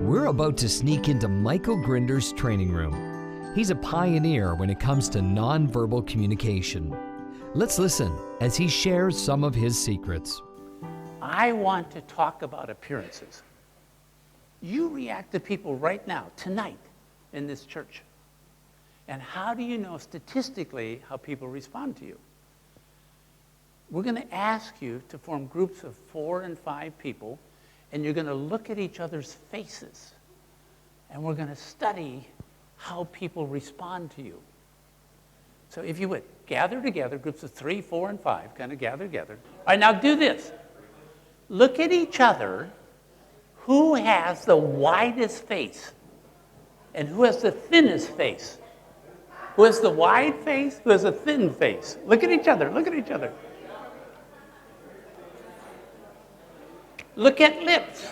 We're about to sneak into Michael Grinder's training room. He's a pioneer when it comes to nonverbal communication. Let's listen as he shares some of his secrets. I want to talk about appearances. You react to people right now, tonight, in this church. And how do you know statistically how people respond to you? We're going to ask you to form groups of 4 and 5 people, and you're going to look at each other's faces. And we're going to study how people respond to you. So if you would, gather together, groups of 3, 4, and 5, kind of gather together. All right, now do this. Look at each other. Who has the widest face? And who has the thinnest face? Who has the wide face? Who has the thin face? Look at each other. Look at each other. Look at lips.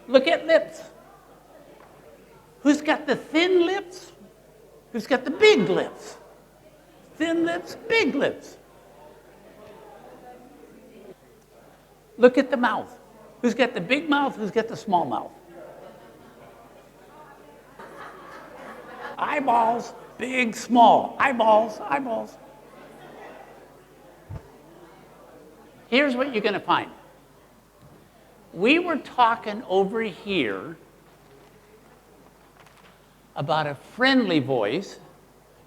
Look at lips. Who's got the thin lips? Who's got the big lips? Thin lips, big lips. Look at the mouth. Who's got the big mouth? Who's got the small mouth? Eyeballs, big, small. Eyeballs, eyeballs. Here's what you're going to find. We were talking over here about a friendly voice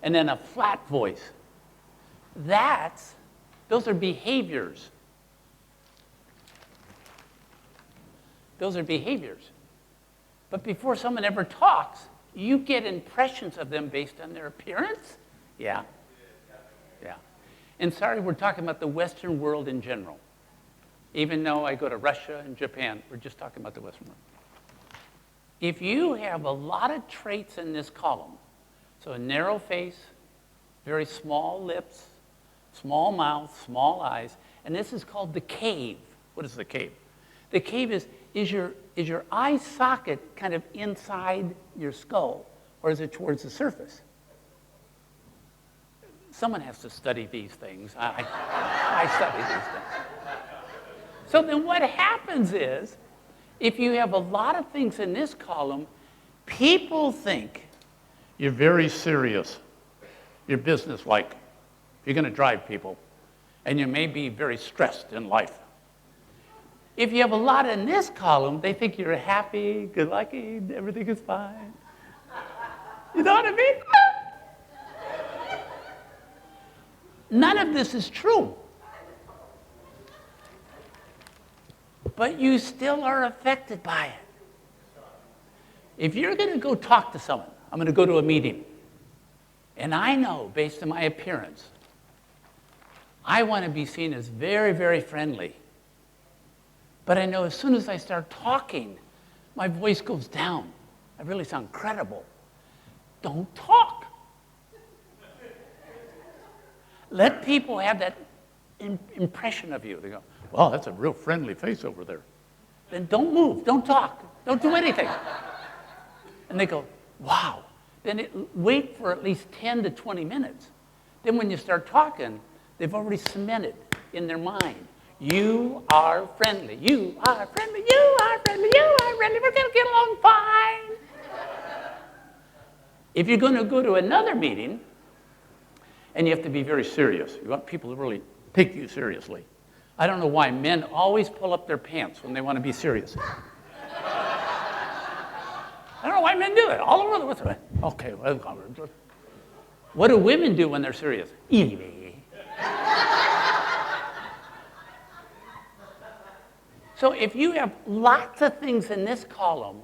and then a flat voice. Those are behaviors. Those are behaviors. But before someone ever talks, you get impressions of them based on their appearance? Yeah. Yeah. And sorry, we're talking about the Western world in general. Even though I go to Russia and Japan, we're just talking about the Western world. If you have a lot of traits in this column, so a narrow face, very small lips, small mouth, small eyes, and this is called the cave. What is the cave? The cave is your eye socket kind of inside your skull, or is it towards the surface? Someone has to study these things. I study these things. So then what happens is, if you have a lot of things in this column, people think you're very serious, you're businesslike, you're going to drive people, and you may be very stressed in life. If you have a lot in this column, they think you're happy, good-lucky, everything is fine. You know what I mean? None of this is true. But you still are affected by it. If you're going to go talk to someone, I'm going to go to a meeting, and I know, based on my appearance, I want to be seen as very, very friendly. But I know as soon as I start talking, my voice goes down. I really sound credible. Don't talk. Let people have that impression of you. They go, well, that's a real friendly face over there. Then don't move, don't talk, don't do anything. And they go, wow. Then wait for at least 10 to 20 minutes. Then when you start talking, they've already cemented in their mind, you are friendly, you are friendly, you are friendly, you are friendly, we're going to get along fine. If you're going to go to another meeting, and you have to be very serious, you want people to really take you seriously. I don't know why men always pull up their pants when they want to be serious. I don't know why men do it. All over the world. Okay. What do women do when they're serious? So if you have lots of things in this column,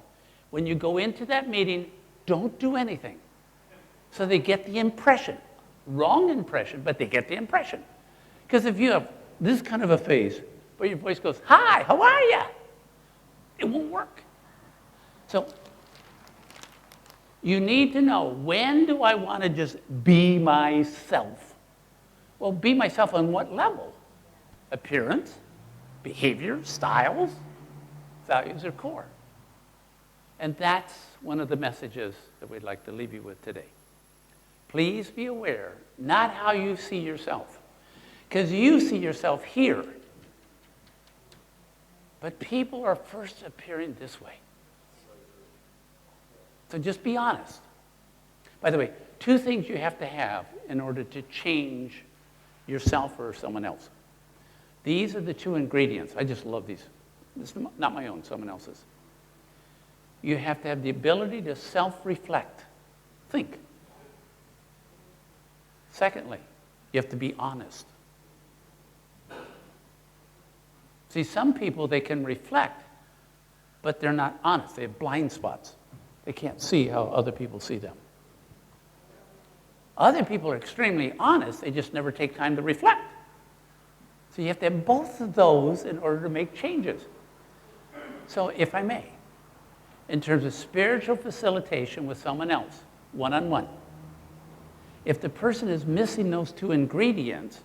when you go into that meeting, don't do anything. So they get the impression. Wrong impression, but they get the impression. Because if you have this kind of a face, but your voice goes, hi, how are you? It won't work. So you need to know, when do I want to just be myself? Well, be myself on what level? Appearance, behavior, styles, values, or core. And that's one of the messages that we'd like to leave you with today. Please be aware, not how you see yourself. Because you see yourself here. But people are first appearing this way. So just be honest. By the way, 2 things you have to have in order to change yourself or someone else. These are the 2 ingredients. I just love these. This is not my own, someone else's. You have to have the ability to self-reflect. Think. Secondly, you have to be honest. See, some people, they can reflect, but they're not honest. They have blind spots. They can't see how other people see them. Other people are extremely honest. They just never take time to reflect. So you have to have both of those in order to make changes. So if I may, in terms of spiritual facilitation with someone else, one-on-one, if the person is missing those 2 ingredients,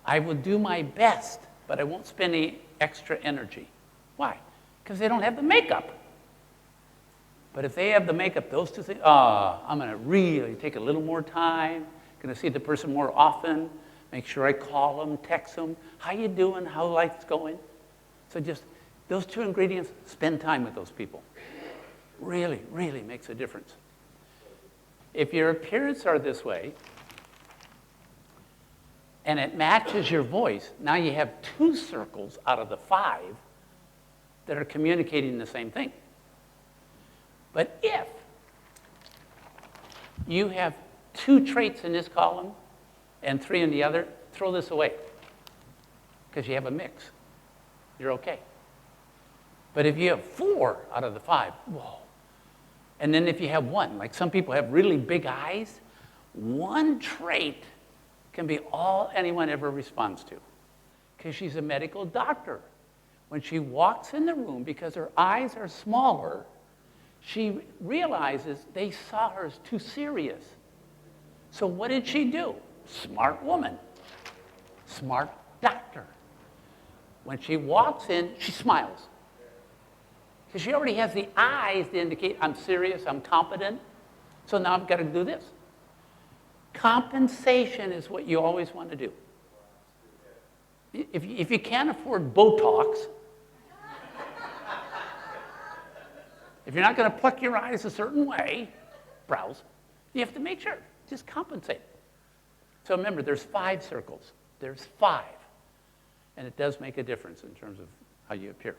I will do my best, but I won't spend any extra energy. Why? Because they don't have the makeup. But if they have the makeup, those 2 things, I'm going to really take a little more time, going to see the person more often, make sure I call them, text them, how you doing, how life's going. So just those 2 ingredients, spend time with those people. Really, really makes a difference. If your appearance are this way, and it matches your voice, now you have 2 circles out of the 5 that are communicating the same thing. But if you have 2 traits in this column and 3 in the other, throw this away because you have a mix. You're okay. But if you have 4 out of the 5, whoa. And then if you have 1, like some people have really big eyes, 1 trait can be all anyone ever responds to because she's a medical doctor. When she walks in the room, because her eyes are smaller, she realizes they saw her as too serious. So what did she do? Smart woman, smart doctor. When she walks in, she smiles. Because she already has the eyes to indicate I'm serious, I'm competent. So now I've got to do this. Compensation is what you always want to do. If you can't afford Botox, if you're not going to pluck your eyes a certain way, brows, you have to make sure. Just compensate. So remember, there's 5 circles. There's 5. And it does make a difference in terms of how you appear.